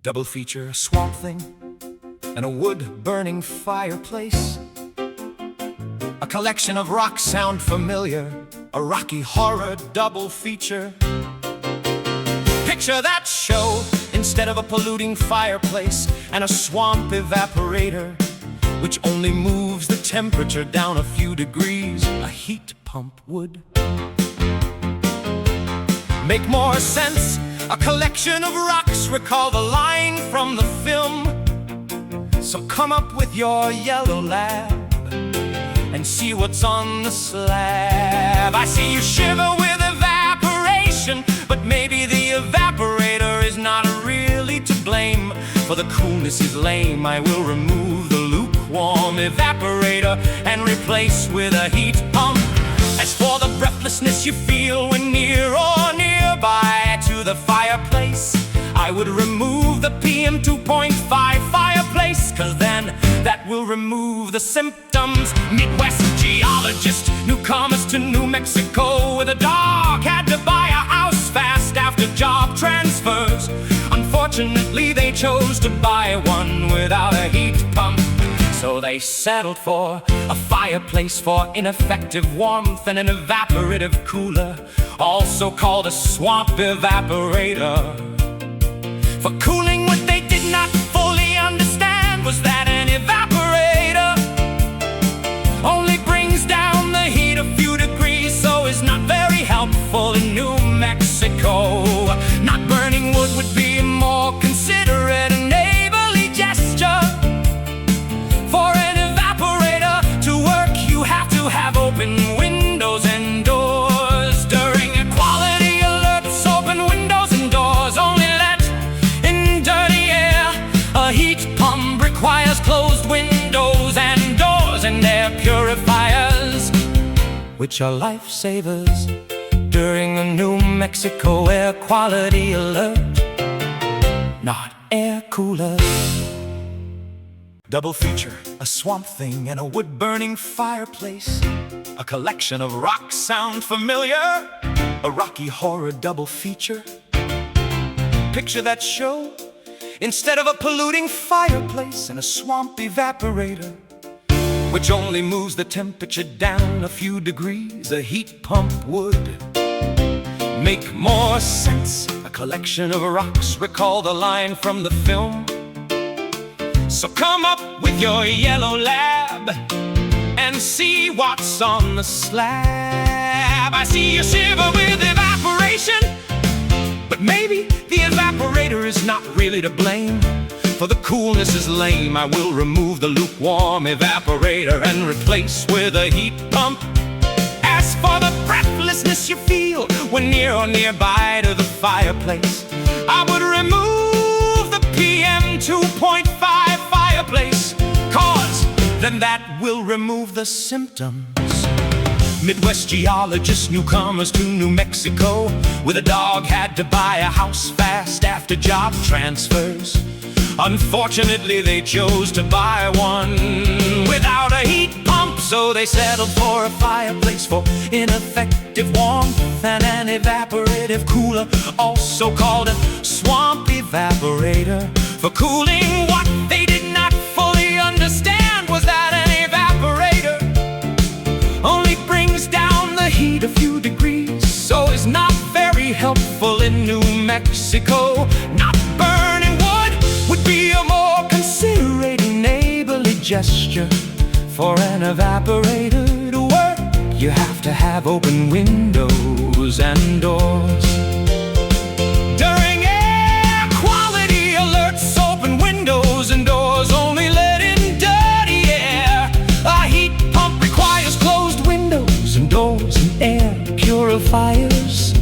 Double feature, a swamp thing and a wood-burning fireplace. A collection of rocks sound familiar, a rocky horror double feature. Picture that show instead of a polluting fireplace and a swamp evaporator, which only moves the temperature down a few degrees. A heat pump would make more sense. A collection of rocks, recall the line from the film. So come up with your yellow lab and see what's on the slab. I see you shiver with evaporation, but maybe the evaporator is not really to blame. For the coolness is lame, I will remove the lukewarm evaporator and replace with a heat pump. As for the breathlessness you feel when near or nearby to the fireplace, I would remove the PM 2.5 fireplace, cause then that will remove the symptoms. Midwest geologist, newcomers to New Mexico with a dog, had to buy a house fast after job transfers. Unfortunately, they chose to buy one without a heat pump. So they settled for a fireplace for ineffective warmth and an evaporative cooler, also called a swamp evaporator. For cooling, what they did not fully understand was that an evaporator only brings down the heat a few degrees, so is not very helpful in New Mexico. Not burning wood would be a more considerate and neighborly gesture. For an evaporator to work, you have to have open windows and doors. During a quality alerts, open windows and doors only let in dirty air. A heat pump requires closed windows and doors and air purifiers, which are lifesavers during a New Mexico air quality alert, not air coolers. Double feature, a swamp thing and a wood-burning fireplace. A collection of rocks sound familiar, a rocky horror double feature. Picture that show instead of a polluting fireplace and a swamp evaporator, which only moves the temperature down a few degrees. A heat pump would make more sense. A collection of rocks, recall the line from the film. So come up with your yellow lab and see what's on the slab. I see you shiver with evaporation, but maybe the evaporator is not really to blame. For the coolness is lame, I will remove the lukewarm evaporator and replace with a heat pump. As for the breathlessness you feel when near or nearby to the fireplace, I would remove the PM 2.5 fireplace, cause then that will remove the symptoms. Midwest geologists, newcomers to New Mexico with a dog, had to buy a house fast after job transfers. Unfortunately, they chose to buy one without a heat pump, so they settled for a fireplace for ineffective warmth and an evaporative cooler, also called a swamp evaporator. For cooling, what they did not fully understand was that an evaporator only brings down the heat a few degrees, so is not very helpful in New Mexico. Not burning wood would be a more considerate and neighborly gesture. For an evaporator to work, you have to have open windows and doors. During air quality alerts, open windows and doors only let in dirty air. A heat pump requires closed windows and doors and air purifiers,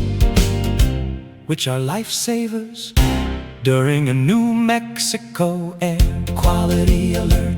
which are lifesavers during a New Mexico air quality alert.